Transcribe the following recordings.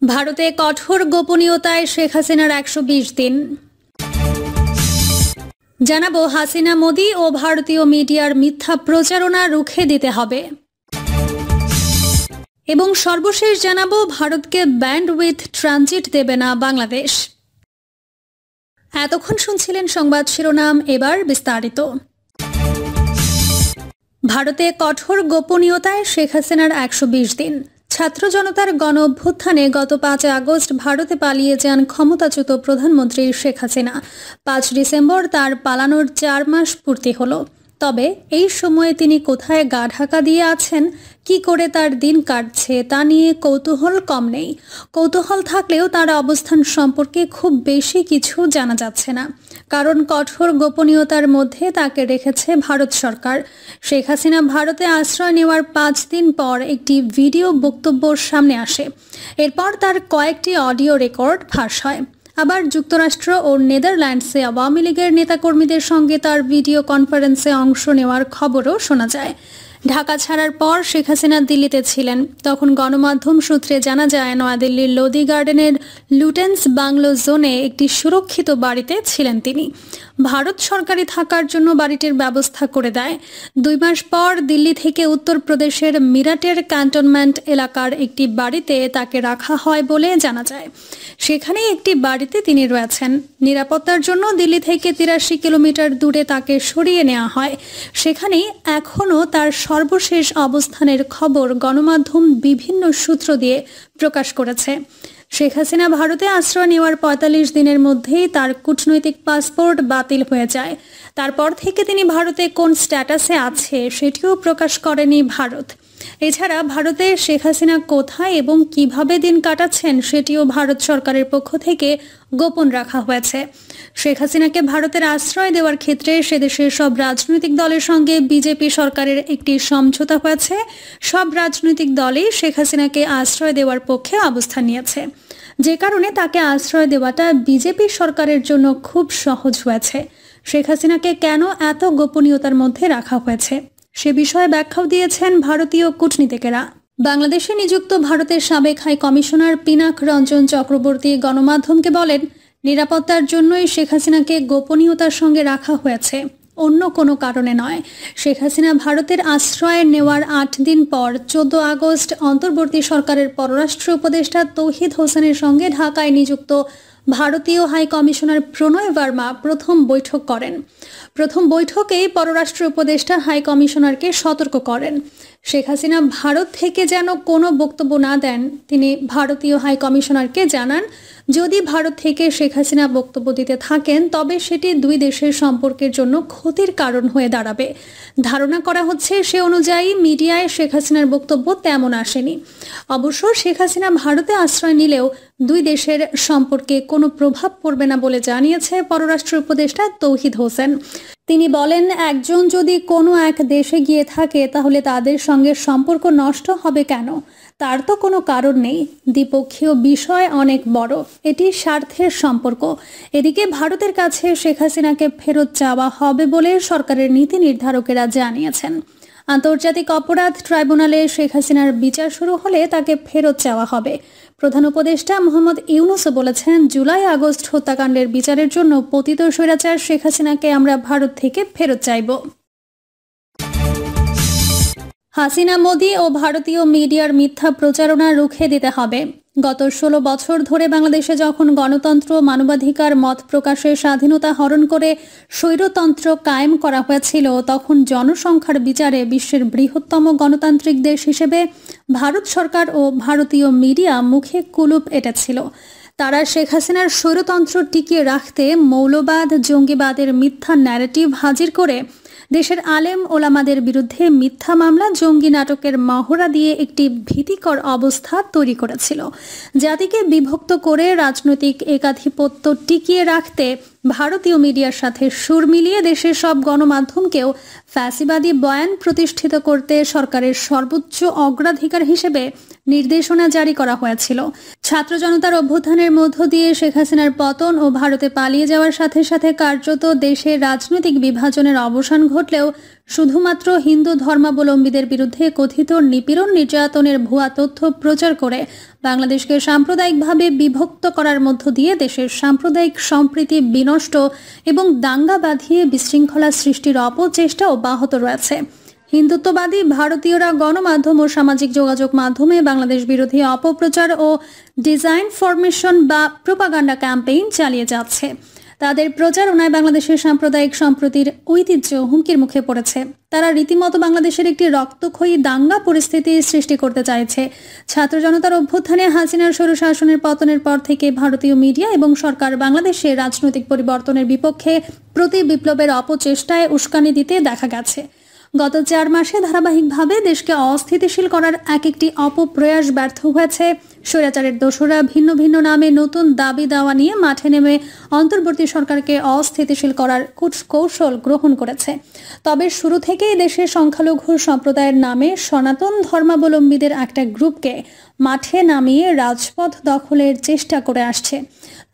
ভারতে কঠোর গোপনীয়তায় শেখ হাসিনার ১২০ দিন। জানাবো হাসিনা মোদি ও ভারতীয় মিডিয়ার মিথ্যা প্রচারণা রুখে দিতে হবে। এবং সর্বশেষ জানাবো ভারতকে ব্যান্ডউইথ ট্রানজিট দেবে না বাংলাদেশ। এতক্ষণ শুনছিলেন সংবাদ শিরোনাম, এবার বিস্তারিত। ভারতে কঠোর গোপনীয়তায় শেখ হাসিনার ১২০ দিন। ছাত্র জনতার গণ অভ্যুত্থানে গত ৫ আগস্ট ভারতে পালিয়ে যান ক্ষমতাচ্যুত প্রধানমন্ত্রী শেখ হাসিনা। ৫ ডিসেম্বর তার পালানোর ৪ মাস পূর্তি হলো। তবে এই সময়ে তিনি কোথায় গা ঢাকা দিয়ে আছেন, কি করে তার দিন কাটছে তা নিয়ে কৌতূহল কম নেই। কৌতূহল থাকলেও তার অবস্থান সম্পর্কে খুব বেশি কিছু জানা যাচ্ছে না, কারণ কঠোর গোপনীয়তার মধ্যে তাকে রেখেছে ভারত সরকার। শেখ হাসিনা ভারতে আশ্রয় নেওয়ার ৫ দিন পর একটি ভিডিও বক্তব্য সামনে আসে। এরপর তার কয়েকটি অডিও রেকর্ড ফাঁস হয়। আবার যুক্তরাষ্ট্র ও নেদারল্যান্ডসে আওয়ামী লীগের নেতাকর্মীদের সঙ্গে তার ভিডিও কনফারেন্সে অংশ নেওয়ার খবরও শোনা যায়। ঢাকা ছাড়ার পর শেখ হাসিনা দিল্লিতে ছিলেন। তখন গণমাধ্যম সূত্রে জানা যায় নয়াদিল্লির লোদি গার্ডেনের লুটেন্স বাংলো জোনে একটি সুরক্ষিত বাড়িতে ছিলেন তিনি। ভারত সরকারি থাকার জন্য বাড়িটির ব্যবস্থা করে দেয়। ২ মাস পর দিল্লি থেকে উত্তরপ্রদেশের মিরাটের ক্যান্টনমেন্ট এলাকার একটি বাড়িতে তাকে রাখা হয় বলে জানা যায়। সেখানে একটি বাড়িতে তিনি রয়েছেন। নিরাপত্তার জন্য দিল্লি থেকে ৮৩ কিলোমিটার দূরে তাকে সরিয়ে নেওয়া হয়। সেখানেই এখনও তার সর্বশেষ অবস্থানের খবর গণমাধ্যম বিভিন্ন সূত্র দিয়ে প্রকাশ করেছে। শেখ হাসিনা ভারতে আশ্রয় নেওয়ার ৪৫ দিনের মধ্যেই তার কূটনৈতিক পাসপোর্ট বাতিল হয়ে যায়। তারপর থেকে তিনি ভারতে কোন স্ট্যাটাসে আছে সেটিও প্রকাশ করেনি ভারত। এছাড়া ভারতে শেখ হাসিনা কোথায় এবং কিভাবে দিন কাটাচ্ছেন সেটিও ভারত সরকারের পক্ষ থেকে গোপন রাখা হয়েছে। শেখ হাসিনাকে ভারতের আশ্রয় দেওয়ার ক্ষেত্রে সেদেশের সব রাজনৈতিক দলের সঙ্গে বিজেপি সরকারের একটি সমঝোতা হয়েছে। সব রাজনৈতিক দলই শেখ হাসিনাকে আশ্রয় দেওয়ার পক্ষে অবস্থান নিয়েছে, যে কারণে তাকে আশ্রয় দেওয়াটা বিজেপি সরকারের জন্য খুব সহজ হয়েছে। শেখ হাসিনাকে কেন এত গোপনীয়তার মধ্যে রাখা হয়েছে সে বিষয়ে ব্যাখ্যাও দিয়েছেন ভারতীয় কূটনীতিকেরা। বাংলাদেশে নিযুক্ত ভারতের সাবেক হাই কমিশনার পিনাক রঞ্জন চক্রবর্তী গণমাধ্যমকে বলেন, নিরাপত্তার জন্যই শেখ হাসিনাকে গোপনীয়তার সঙ্গে রাখা হয়েছে, অন্য কোনো কারণে নয়। শেখ হাসিনা ভারতের আশ্রয় নেওয়ার ৮ দিন পর ১৪ আগস্ট অন্তর্বর্তী সরকারের পররাষ্ট্র উপদেষ্টা তৌহিদ হোসেনের সঙ্গে ঢাকায় নিযুক্ত ভারতীয় হাই কমিশনার প্রণয় ভার্মা প্রথম বৈঠক করেন। প্রথম বৈঠকেই পররাষ্ট্র উপদেষ্টা হাই কমিশনারকে সতর্ক করেন, শেখ হাসিনা ভারত থেকে যেন কোনো বক্তব্য না দেন। তিনি ভারতীয় হাই কমিশনারকে জানান, যদি ভারত থেকে শেখ হাসিনা বক্তব্য দিতে থাকেন তবে সেটি দুই দেশের সম্পর্কের জন্য ক্ষতির কারণ হয়ে দাঁড়াবে। ধারণা করা হচ্ছে সে অনুযায়ী মিডিয়ায় শেখ হাসিনার বক্তব্য তেমন আসেনি। অবশ্য শেখ হাসিনা ভারতে আশ্রয় নিলেও দুই দেশের সম্পর্কে কোনো প্রভাব পড়বে না বলে জানিয়েছে পররাষ্ট্র উপদেষ্টা তৌহিদ হোসেন। তিনি বলেন, একজন যদি কোনো এক দেশে গিয়ে থাকে তাহলে তাদের সঙ্গে সম্পর্ক নষ্ট হবে কেন? তার তো কোনো কারণ নেই। দ্বিপক্ষীয় বিষয় অনেক বড়, এটি স্বার্থের সম্পর্ক। এদিকে ভারতের কাছে শেখ হাসিনাকে ফেরত চাওয়া হবে বলে সরকারের নীতি নির্ধারকেরা জানিয়েছেন। আন্তর্জাতিক অপরাধ ট্রাইব্যুনালে শেখ হাসিনার বিচার শুরু হলে তাকে ফেরত চাওয়া হবে। প্রধান উপদেষ্টা মোহাম্মদ ইউনূসও বলেছেন, জুলাই আগস্ট হত্যাকাণ্ডের বিচারের জন্য পতিত স্বৈরাচার শেখ হাসিনাকে আমরা ভারত থেকে ফেরত চাইব। হাসিনা মোদি ও ভারতীয় মিডিয়ার মিথ্যা প্রচারণা রুখে দিতে হবে। গত ১৬ বছর ধরে বাংলাদেশে যখন গণতন্ত্র, মানবাধিকার, মত প্রকাশের স্বাধীনতা হরণ করে স্বৈরতন্ত্র কায়েম করা হয়েছিল, তখন জনসংখ্যার বিচারে বিশ্বের বৃহত্তম গণতান্ত্রিক দেশ হিসেবে ভারত সরকার ও ভারতীয় মিডিয়া মুখে কুলুপ এঁটেছিল। তারা শেখ হাসিনার স্বৈরতন্ত্র টিকিয়ে রাখতে মৌলবাদ, জঙ্গিবাদের মিথ্যা ন্যারেটিভ হাজির করে দেশের আলেম ওলামাদের বিরুদ্ধে মিথ্যা মামলা, জঙ্গি নাটকের মহড়া দিয়ে একটি ভীতিকর অবস্থা তৈরি করেছিল। জাতিকে বিভক্ত করে রাজনৈতিক একাধিপত্য টিকিয়ে রাখতে ভারতীয় মিডিয়ার সাথে সুর মিলিয়ে দেশের সব গণমাধ্যমকেও ফ্যাসিবাদী বয়ান প্রতিষ্ঠিত করতে সরকারের সর্বোচ্চ অগ্রাধিকার হিসেবে নির্দেশনা জারি করা হয়েছিল। ছাত্র জনতার অভ্যুত্থানের মধ্য দিয়ে শেখ হাসিনার পতন ও ভারতে পালিয়ে যাওয়ার সাথে সাথে কার্যত দেশের রাজনৈতিক বিভাজনের অবসান ঘটলেও শুধুমাত্র হিন্দু ধর্মাবলম্বীদের বিরুদ্ধে কথিত নিপীড়ন নির্যাতনের ভুয়া তথ্য প্রচার করে বাংলাদেশকে সাম্প্রদায়িকভাবে বিভক্ত করার মধ্য দিয়ে দেশের সাম্প্রদায়িক সম্প্রীতি বিনষ্ট এবং দাঙ্গা বাঁধিয়ে বিশৃঙ্খলা সৃষ্টির অপচেষ্টা অব্যাহত রয়েছে। হিন্দুত্ববাদী ভারতীয়রা গণমাধ্যম ও সামাজিক যোগাযোগ মাধ্যমে বাংলাদেশ বিরোধী অপপ্রচার ও ডিসইনফরমেশন বা প্রোপাগান্ডা ক্যাম্পেইন চালিয়ে যাচ্ছে। তাদের প্রচারণায় বাংলাদেশের সাম্প্রদায়িক সম্প্রীতির ঐতিহ্য হুমকির মুখে পড়েছে। তারা রীতিমতো বাংলাদেশের একটি রক্তক্ষয়ী দাঙ্গা পরিস্থিতি সৃষ্টি করতে চাইছে। ছাত্র জনতার অভ্যুত্থানে হাসিনার স্বৈরশাসনের পতনের পর থেকে ভারতীয় মিডিয়া এবং সরকার বাংলাদেশে রাজনৈতিক পরিবর্তনের বিপক্ষে প্রতি বিপ্লবের অপচেষ্টায় উস্কানি দিতে দেখা গেছে। গত 4 মাসে ধারাবাহিকভাবে দেশকে অস্থিতিশীল করার একটি অপপ্রয়াস ব্যর্থ হয়েছে। স্বৈরাচারের দোসররা ভিন্ন ভিন্ন নামে নতুন দাবি দাওয়া নিয়ে মাঠে নেমে অন্তর্বর্তী সরকারকে অস্থিতিশীল করার কৌশল গ্রহণ করেছে। তবে শুরু থেকেই দেশের সংখ্যালঘু সম্প্রদায়ের নামে সনাতন ধর্মাবলম্বীদের একটা গ্রুপকে মাঠে নামিয়ে রাজপথ দখলের চেষ্টা করে আসছে।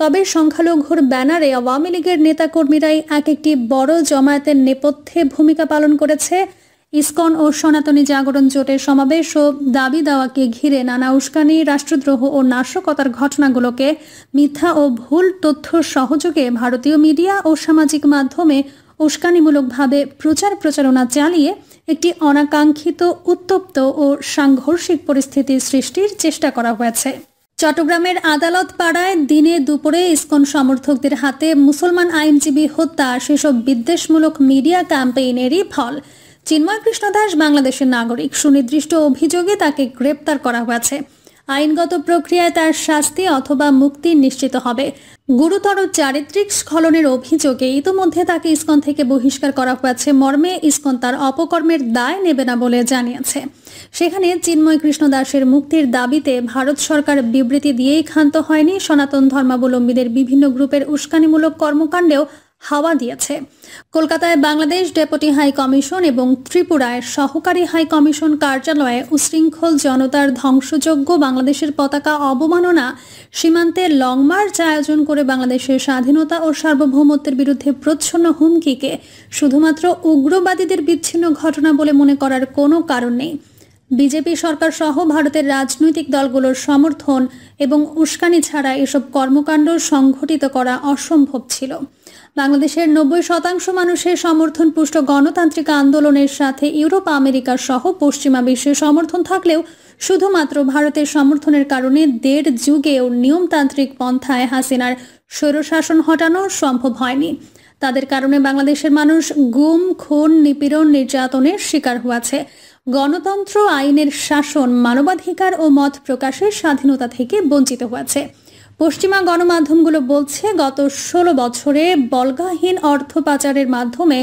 তবে সংখ্যালঘুর ব্যানারে আওয়ামী লীগের নেতাকর্মীরাই একটি বড় জমায়েতের নেপথ্যে ভূমিকা পালন করেছে। ইসকন ও সনাতনী জাগরণ জোটের সমাবেশ ও দাবি দাওয়াকে ঘিরে নানা উস্কানি, রাষ্ট্রদ্রোহ ও নাশকতার ঘটনাগুলোকে মিথ্যা ও ভুল তথ্য সহযোগে ভারতীয় মিডিয়া ও সামাজিক মাধ্যমে উস্কানিমূলকভাবে প্রচারণা চালিয়ে একটি অনাকাঙ্ক্ষিত, উত্তপ্ত ও সাংঘর্ষিক পরিস্থিতি সৃষ্টির চেষ্টা করা হয়েছে। চট্টগ্রামের আদালত পাড়ায় দিনে দুপুরে ইসকন সমর্থকদের হাতে মুসলমান আইনজীবী হত্যা সেসব বিদ্বেষমূলক মিডিয়া ক্যাম্পেইনেরই ফল। চিন্ময় কৃষ্ণ দাস বাংলাদেশের নাগরিক। সুনির্দিষ্ট অভিযোগে তাকে গ্রেপ্তার করা হয়েছে। আইনগত প্রক্রিয়ায় তার শাস্তি অথবা মুক্তি নিশ্চিত হবে। গুরুতর চারিত্রিক স্খলনের অভিযোগে ইতোমধ্যে তাকে ইসকন থেকে বহিষ্কার করা হয়েছে মর্মে ইসকন তার অপকর্মের দায় নেবে না বলে জানিয়েছে। সেখানে চিন্ময় কৃষ্ণ দাসের মুক্তির দাবিতে ভারত সরকার বিবৃতি দিয়েই ক্ষান্ত হয়নি। সনাতন ধর্মাবলম্বীদের বিভিন্ন গ্রুপের উস্কানিমূলক কর্মকাণ্ডেও হাওয়া দিয়েছে। কলকাতায় বাংলাদেশ ডেপুটি হাই কমিশন এবং ত্রিপুরায় সহকারী হাই কমিশন কার্যালয়ে উশৃঙ্খল জনতার ধ্বংসযজ্ঞ, বাংলাদেশের পতাকা অবমাননা, সীমান্তে লং মার্চ আয়োজন করে বাংলাদেশের স্বাধীনতা ও সার্বভৌমত্বের বিরুদ্ধে প্রচ্ছন্ন হুমকিকে শুধুমাত্র উগ্রবাদীদের বিচ্ছিন্ন ঘটনা বলে মনে করার কোনো কারণ নেই। বিজেপি সরকার সহ ভারতের রাজনৈতিক দলগুলোর সমর্থন এবং উস্কানি ছাড়া এসব কর্মকাণ্ড সংঘটিত করা অসম্ভব ছিল। বাংলাদেশের 90% মানুষের সমর্থন পুষ্ট গণতান্ত্রিক আন্দোলনের সাথে ইউরোপ, আমেরিকা সহ পশ্চিমা বিশ্বের সমর্থন থাকলেও শুধুমাত্র ভারতের সমর্থনের কারণে 1.5 যুগেও নিয়মতান্ত্রিক পন্থায় হাসিনার স্বৈরশাসন হটানো সম্ভব হয়নি। তাদের কারণে বাংলাদেশের মানুষ গুম, খুন, নিপীড়ন, নির্যাতনের শিকার হয়েছে। গণতন্ত্র, আইনের শাসন, মানবাধিকার ও মত প্রকাশের স্বাধীনতা থেকে বঞ্চিত হয়েছে। পশ্চিমা গণমাধ্যমগুলো বলছে গত 16 বছরে বল্গাহীন অর্থ পাচারের মাধ্যমে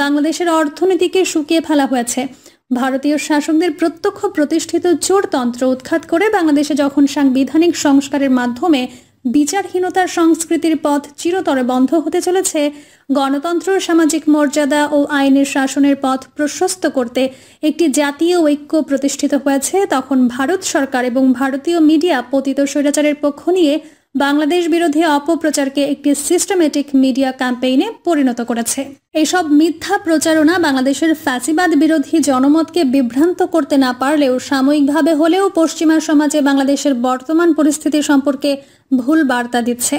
বাংলাদেশের অর্থনীতিকে শুকিয়ে ফেলা হয়েছে। ভারতীয় শাসকদের প্রত্যক্ষ প্রতিষ্ঠিত চোরতন্ত্র উৎখাত করে বাংলাদেশে যখন সাংবিধানিক সংস্কারের মাধ্যমে বিচারহীনতার সংস্কৃতির পথ চিরতরে বন্ধ হতে চলেছে, গণতন্ত্র, সামাজিক মর্যাদা ও আইনের শাসনের পথ প্রশস্ত করতে একটি জাতীয় ঐক্য প্রতিষ্ঠিত হয়েছে, তখন ভারত সরকার এবং ভারতীয় মিডিয়া পতিত স্বৈরাচারের পক্ষ নিয়ে বাংলাদেশ বিরোধী অপপ্রচারকে একটি সিস্টেমেটিক মিডিয়া ক্যাম্পেইনে পরিণত করেছে। এসব মিথ্যা প্রচারণা বাংলাদেশের ফ্যাসিবাদ বিরোধী জনমতকে বিভ্রান্ত করতে না পারলেও সাময়িকভাবে হলেও পশ্চিমা সমাজে বাংলাদেশের বর্তমান পরিস্থিতি সম্পর্কে ভুল বার্তা দিচ্ছে।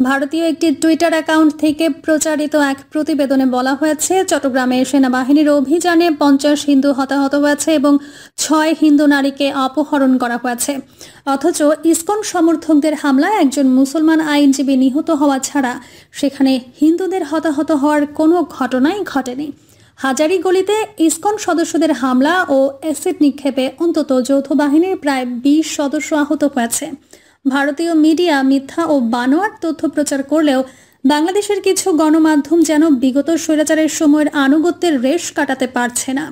ভারতীয় একটি টুইটার অ্যাকাউন্ট থেকে প্রচারিত এক প্রতিবেদনে বলা হয়েছে, চট্টগ্রামে সেনাবাহিনীর অভিযানে 50 হিন্দু হতাহত হয়েছে এবং 6 হিন্দু নারীকে অপহরণ করা হয়েছে। অথচ ইসকন সমর্থকদের হামলায় একজন মুসলমান আইনজীবী নিহত হওয়া ছাড়া সেখানে হিন্দুদের হতাহত হওয়ার কোনো ঘটনাই ঘটেনি। হাজারীগলিতে ইসকন সদস্যদের হামলা ও অ্যাসিড নিক্ষেপে অন্তত যৌথ বাহিনীর প্রায় 20 সদস্য আহত হয়েছে। ভারতীয় মিডিয়া মিথ্যা ও বানোয়াট তথ্য প্রচার করলেও বাংলাদেশের কিছু গণমাধ্যম যেন বিগত স্বৈরাচারের সময়ের আনুগত্যের রেশ কাটাতে পারছে না।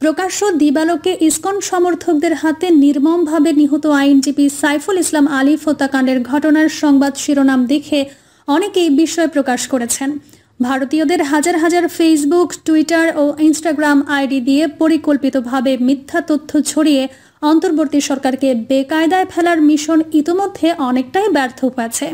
প্রকাশ্য দিবালোকে ইসকন সমর্থকদের হাতে নির্মমভাবে নিহত আইনজীবী সাইফুল ইসলাম আলিফ হত্যাকাণ্ডের ঘটনার সংবাদ শিরোনাম দেখে অনেকেই বিস্ময় প্রকাশ করেছেন। ভারতীয়দের হাজার হাজার ফেসবুক, টুইটার ও ইনস্টাগ্রাম আইডি দিয়ে পরিকল্পিতভাবে মিথ্যা তথ্য ছড়িয়ে অন্তর্বর্তী সরকারকে বেকায়দায় ফেলার মিশন ইতোমধ্যে অনেকটাই ব্যর্থ হয়েছে।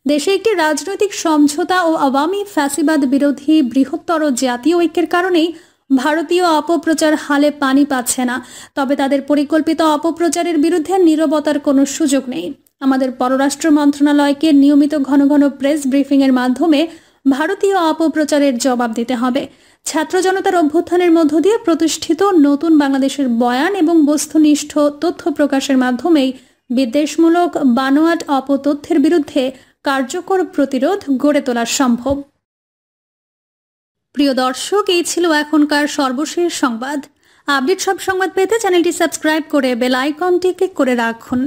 দেশে একটি রাজনৈতিক সমঝোতা ও আওয়ামী ফ্যাসিবাদ বিরোধী বৃহত্তর জাতীয় ঐক্যের কারণেই ভারতীয় অপপ্রচার হালে পানি পাচ্ছে না, তবে তাদের পরিকল্পিত অপপ্রচারের বিরুদ্ধে নীরবতার কোনো সুযোগ নেই। আমাদের পররাষ্ট্র মন্ত্রণালয়কে নিয়মিত ঘন ঘন প্রেস ব্রিফিংয়ের মাধ্যমে ভারতীয় অপপ্রচারের জবাব দিতে হবে। ছাত্র জনতার অভ্যুত্থানের মধ্য দিয়ে প্রতিষ্ঠিত নতুন বাংলাদেশের বয়ান এবং বস্তুনিষ্ঠ তথ্য প্রকাশের মাধ্যমেই বিদ্বেষমূলক বানোয়াট অপতথ্যের বিরুদ্ধে কার্যকর প্রতিরোধ গড়ে তোলা সম্ভব। প্রিয় দর্শক, এই ছিল এখনকার সর্বশেষ সংবাদ। আপডেট সব সংবাদ পেতে চ্যানেলটি সাবস্ক্রাইব করে বেল আইকনটি ক্লিক করে রাখুন।